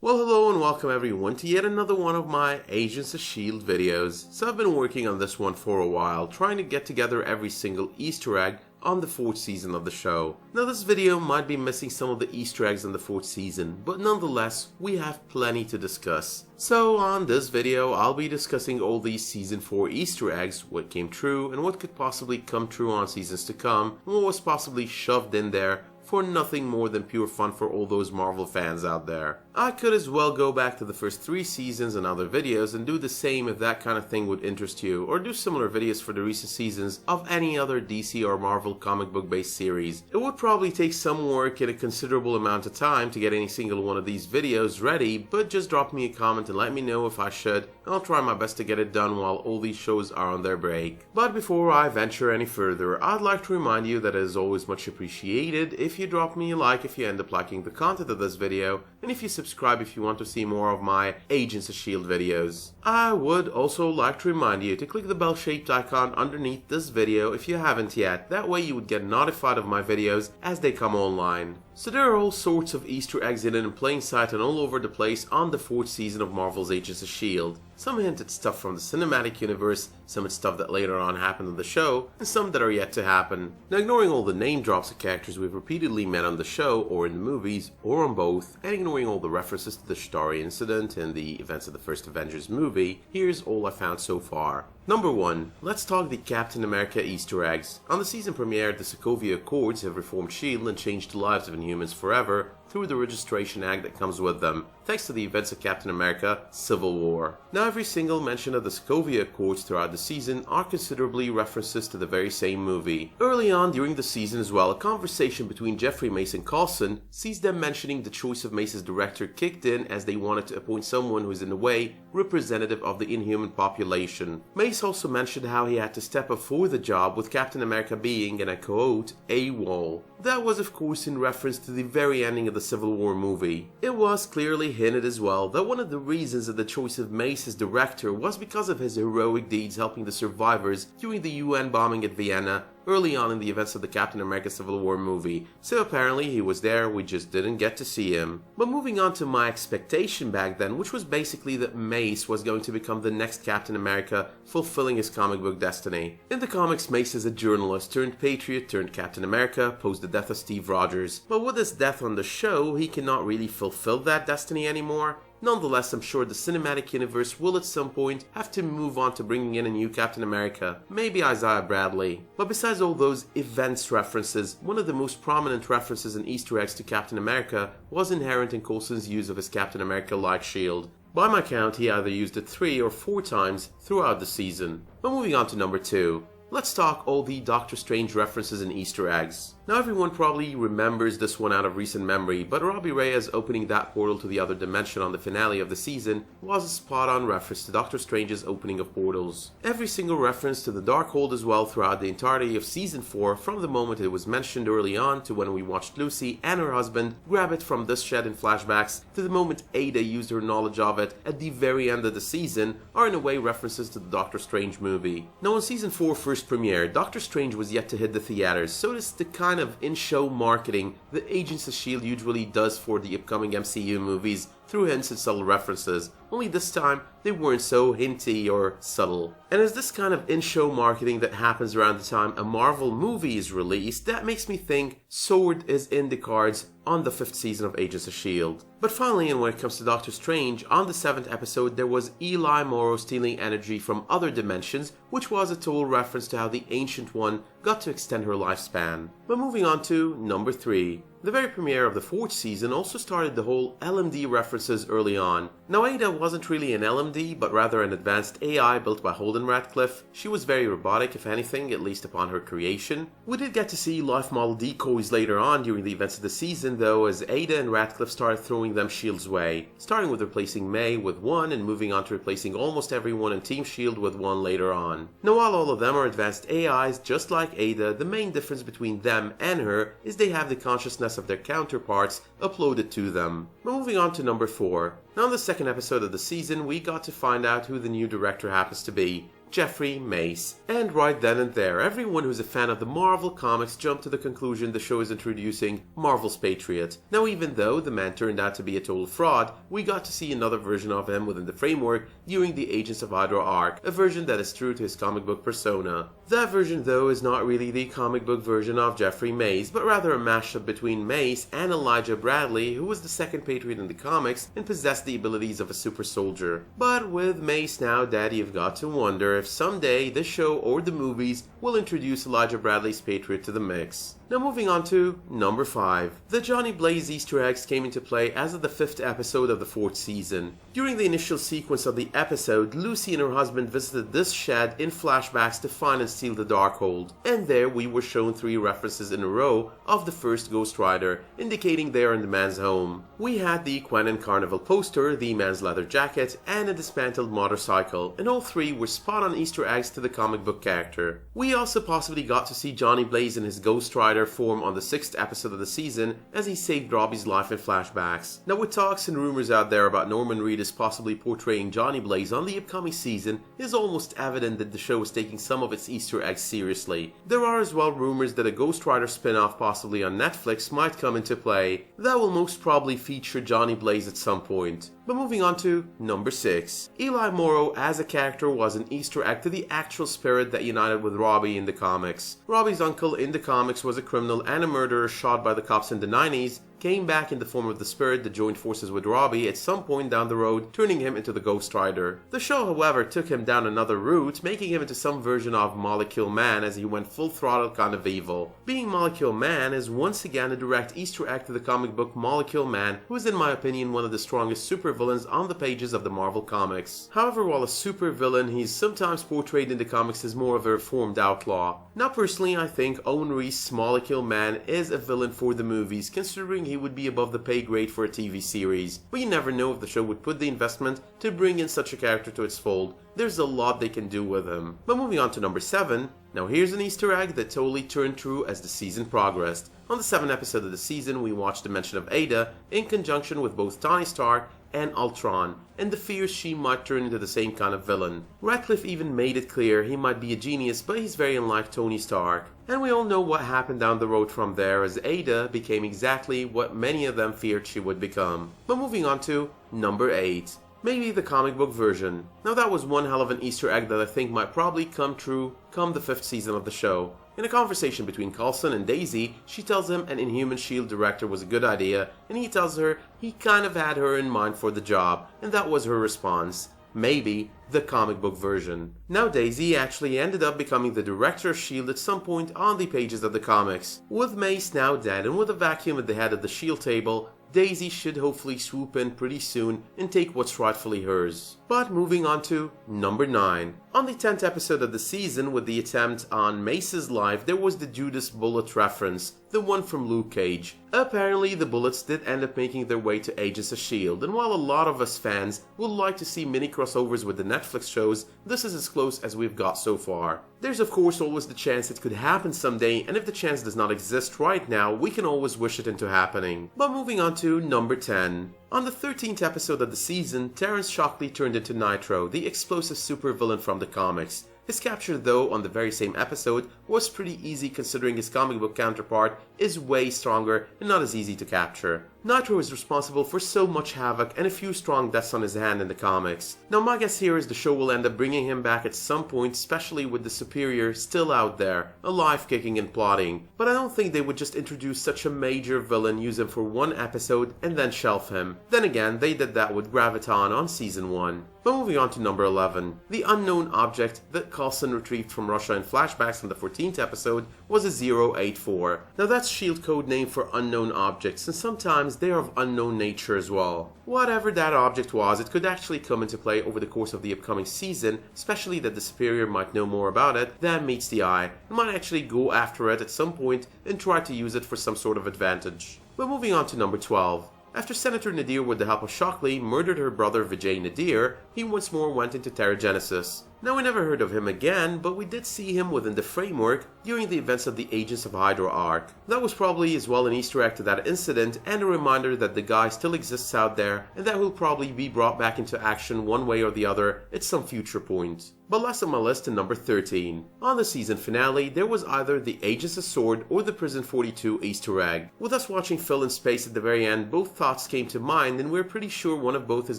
Well, hello and welcome everyone to yet another one of my Agents of S.H.I.E.L.D. videos. So I've been working on this one for a while, trying to get together every single Easter egg on the 4th season of the show. Now this video might be missing some of the Easter eggs in the 4th season, but nonetheless, we have plenty to discuss. So on this video, I'll be discussing all these season 4 Easter eggs, what came true and what could possibly come true on seasons to come, and what was possibly shoved in there for nothing more than pure fun for all those Marvel fans out there. I could as well go back to the first 3 seasons and other videos and do the same if that kind of thing would interest you, or do similar videos for the recent seasons of any other DC or Marvel comic book based series. It would probably take some work and a considerable amount of time to get any single one of these videos ready, but just drop me a comment and let me know if I should, and I'll try my best to get it done while all these shows are on their break. But before I venture any further, I'd like to remind you that it is always much appreciated if you drop me a like if you end up liking the content of this video, and if you subscribe if you want to see more of my Agents of S.H.I.E.L.D. videos. I would also like to remind you to click the bell-shaped icon underneath this video if you haven't yet, that way you would get notified of my videos as they come online. So there are all sorts of Easter eggs hidden in plain sight and all over the place on the 4th season of Marvel's Agents of S.H.I.E.L.D. Some hint at stuff from the cinematic universe, some at stuff that later on happened on the show, and some that are yet to happen. Now ignoring all the name drops of characters we've repeatedly met on the show or in the movies, or on both, and ignoring all the references to the Chitauri incident and the events of the first Avengers movie, here's all I found so far. Number 1. Let's talk the Captain America Easter eggs. On the season premiere, the Sokovia Accords have reformed S.H.I.E.L.D. and changed the lives of Inhumans forever through the registration act that comes with them, thanks to the events of Captain America Civil War. Now every single mention of the Sokovia Accords throughout the season are considerably references to the very same movie. Early on during the season as well, a conversation between Jeffrey, Mace and Coulson sees them mentioning the choice of Mace's director kicked in as they wanted to appoint someone who is in a way representative of the Inhuman population. Mace also mentioned how he had to step up for the job, with Captain America being, and I quote, AWOL. That was of course in reference to the very ending of the Civil War movie. It was clearly hinted as well that one of the reasons of the choice of Mace as director was because of his heroic deeds helping the survivors during the UN bombing at Vienna early on in the events of the Captain America Civil War movie. So apparently he was there, we just didn't get to see him. But moving on to my expectation back then, which was basically that Mace was going to become the next Captain America, fulfilling his comic book destiny. In the comics, Mace is a journalist turned Patriot turned Captain America post the death of Steve Rogers. But with his death on the show, he cannot really fulfill that destiny anymore. Nonetheless, I'm sure the cinematic universe will at some point have to move on to bringing in a new Captain America, maybe Isaiah Bradley. But besides all those events references, one of the most prominent references and Easter eggs to Captain America was inherent in Coulson's use of his Captain America light shield. By my count, he either used it 3 or 4 times throughout the season. But moving on to number 2. Let's talk all the Doctor Strange references and Easter eggs. Now everyone probably remembers this one out of recent memory, but Robbie Reyes opening that portal to the other dimension on the finale of the season was a spot-on reference to Doctor Strange's opening of portals. Every single reference to the Darkhold as well throughout the entirety of season 4, from the moment it was mentioned early on to when we watched Lucy and her husband grab it from this shed in flashbacks, to the moment Ada used her knowledge of it at the very end of the season, are in a way references to the Doctor Strange movie. Now when season 4 first premiered, Doctor Strange was yet to hit the theaters, so this is the kind of in-show marketing that Agents of S.H.I.E.L.D. usually does for the upcoming MCU movies through hints and subtle references, only this time they weren't so hinty or subtle. And as this kind of in-show marketing that happens around the time a Marvel movie is released, that makes me think S.W.O.R.D. is in the cards on the 5th season of Agents of S.H.I.E.L.D. But finally, and when it comes to Doctor Strange, on the 7th episode there was Eli Morrow stealing energy from other dimensions, which was a total reference to how the Ancient One got to extend her lifespan. But moving on to number 3. The very premiere of the 4th season also started the whole L.M.D. references early on. Now Ada wasn't really an L.M.D, but rather an advanced AI built by Holden Ratcliffe. She was very robotic, if anything, at least upon her creation. We did get to see life model decoys later on during the events of the season though, as Ada and Ratcliffe started throwing them S.H.I.E.L.D.'s way, starting with replacing May with one and moving on to replacing almost everyone in Team S.H.I.E.L.D. with one later on. Now while all of them are advanced AIs just like Ada, the main difference between them and her is they have the consciousness of their counterparts uploaded to them. But moving on to number 4. Now in the 2nd episode of the season, we got to find out who the new director happens to be. Jeffrey Mace. And right then and there, everyone who's a fan of the Marvel comics jumped to the conclusion the show is introducing Marvel's Patriot. Now, even though the man turned out to be a total fraud, we got to see another version of him within the framework during the Agents of HYDRA arc, a version that is true to his comic book persona. That version, though, is not really the comic book version of Jeffrey Mace, but rather a mashup between Mace and Elijah Bradley, who was the second Patriot in the comics and possessed the abilities of a super soldier. But with Mace now dead, you've got to wonder if someday the show or the movies will introduce Elijah Bradley's Patriot to the mix. Now moving on to number 5. The Johnny Blaze Easter eggs came into play as of the 5th episode of the 4th season. During the initial sequence of the episode, Lucy and her husband visited this shed in flashbacks to find and steal the Darkhold. And there we were shown 3 references in a row of the first Ghost Rider, indicating they are in the man's home. We had the Quentin Carnival poster, the man's leather jacket, and a dismantled motorcycle, and all 3 were spot-on Easter eggs to the comic book character. We also possibly got to see Johnny Blaze in his Ghost Rider form on the 6th episode of the season as he saved Robbie's life in flashbacks. Now, with talks and rumors out there about Norman Reedus possibly portraying Johnny Blaze on the upcoming season, it is almost evident that the show is taking some of its Easter eggs seriously. There are as well rumors that a Ghost Rider spin-off possibly on Netflix might come into play. That will most probably feature Johnny Blaze at some point. But moving on to number 6. Eli Morrow as a character was an Easter egg to the actual spirit that united with Robbie in the comics. Robbie's uncle in the comics was a criminal and a murderer shot by the cops in the 90s, came back in the form of the spirit that joined forces with Robbie at some point down the road, turning him into the Ghost Rider. The show, however, took him down another route, making him into some version of Molecule Man as he went full-throttle kind of evil. Being Molecule Man is once again a direct Easter egg to the comic book Molecule Man, who is in my opinion one of the strongest supervillains on the pages of the Marvel comics. However, while a supervillain, he's sometimes portrayed in the comics as more of a reformed outlaw. Now personally, I think Owen Reece Molecule Man is a villain for the movies, considering he would be above the pay grade for a TV series, but you never know if the show would put the investment to bring in such a character to its fold. There's a lot they can do with him. But moving on to number 7, now here's an Easter egg that totally turned true as the season progressed. On the 7th episode of the season, we watched the mention of Ada in conjunction with both Tony Stark and Ultron, and the fears she might turn into the same kind of villain. Radcliffe even made it clear he might be a genius, but he's very unlike Tony Stark. And we all know what happened down the road from there, as Ada became exactly what many of them feared she would become. But moving on to number 8. Maybe the comic book version. Now that was one hell of an Easter egg that I think might probably come true come the 5th season of the show. In a conversation between Coulson and Daisy, she tells him an Inhuman S.H.I.E.L.D. director was a good idea, and he tells her he kind of had her in mind for the job, and that was her response. Maybe the comic book version. Now Daisy actually ended up becoming the director of S.H.I.E.L.D. at some point on the pages of the comics. With Mace now dead and with a vacuum at the head of the S.H.I.E.L.D. table, Daisy should hopefully swoop in pretty soon and take what's rightfully hers. But moving on to number 9. On the 10th episode of the season, with the attempt on Mace's life, there was the Judas bullet reference, the one from Luke Cage. Apparently the bullets did end up making their way to Agents of S.H.I.E.L.D., and while a lot of us fans would like to see mini crossovers with the Netflix shows, this is as close as we've got so far. There's of course always the chance it could happen someday, and if the chance does not exist right now, we can always wish it into happening. But moving on to number 10. On the 13th episode of the season, Terrence Shockley turned into Nitro, the explosive supervillain from the comics. His capture, though, on the very same episode was pretty easy considering his comic book counterpart is way stronger and not as easy to capture. Nitro is responsible for so much havoc and a few strong deaths on his hand in the comics. Now my guess here is the show will end up bringing him back at some point, especially with the Superior still out there, alive, kicking and plotting. But I don't think they would just introduce such a major villain, use him for one episode and then shelf him. Then again, they did that with Graviton on season 1. But moving on to number 11. The unknown object that Coulson retrieved from Russia in flashbacks in the 14th episode was a 084. Now that's S.H.I.E.L.D. code name for unknown objects, and sometimes they are of unknown nature as well. Whatever that object was, it could actually come into play over the course of the upcoming season, especially that the Superior might know more about it than meets the eye, and might actually go after it at some point and try to use it for some sort of advantage. But moving on to number 12. After Senator Nadir, with the help of Shockley, murdered her brother Vijay Nadir, he once more went into Terragenesis. Now, we never heard of him again, but we did see him within the framework during the events of the Agents of HYDRA arc. That was probably as well an Easter egg to that incident and a reminder that the guy still exists out there and that will probably be brought back into action one way or the other at some future point. But last on my list to number 13. On the season finale, there was either the Agents of S.W.O.R.D. or the Prison 42 Easter egg. With us watching Phil in space at the very end, both thoughts came to mind and we're pretty sure one of both is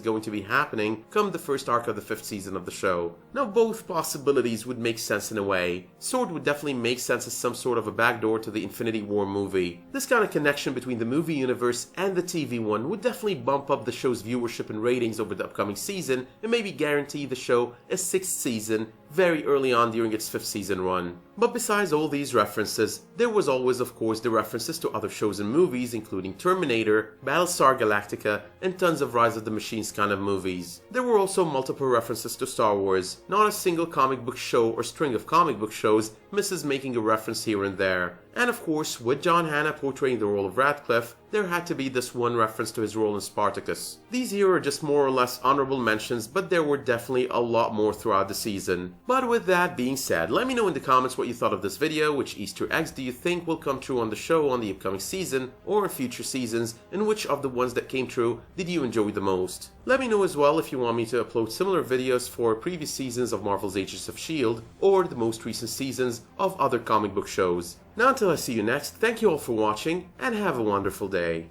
going to be happening come the first arc of the 5th season of the show. Now, both possibilities would make sense in a way. S.W.O.R.D. would definitely make sense as some sort of a backdoor to the Infinity War movie. This kind of connection between the movie universe and the TV one would definitely bump up the show's viewership and ratings over the upcoming season and maybe guarantee the show a 6th season very early on during its 5th season run. But besides all these references, there was always of course the references to other shows and movies including Terminator, Battlestar Galactica, and tons of Rise of the Machines kind of movies. There were also multiple references to Star Wars. Not a single comic book show or string of comic book shows misses making a reference here and there. And of course, with John Hannah portraying the role of Radcliffe, there had to be this one reference to his role in Spartacus. These here are just more or less honorable mentions, but there were definitely a lot more throughout the season. But with that being said, let me know in the comments what you thought of this video, which Easter eggs do you think will come true on the show on the upcoming season or in future seasons, and which of the ones that came true did you enjoy the most. Let me know as well if you want me to upload similar videos for previous seasons of Marvel's Agents of S.H.I.E.L.D. or the most recent seasons of other comic book shows. Now until I see you next, thank you all for watching and have a wonderful day.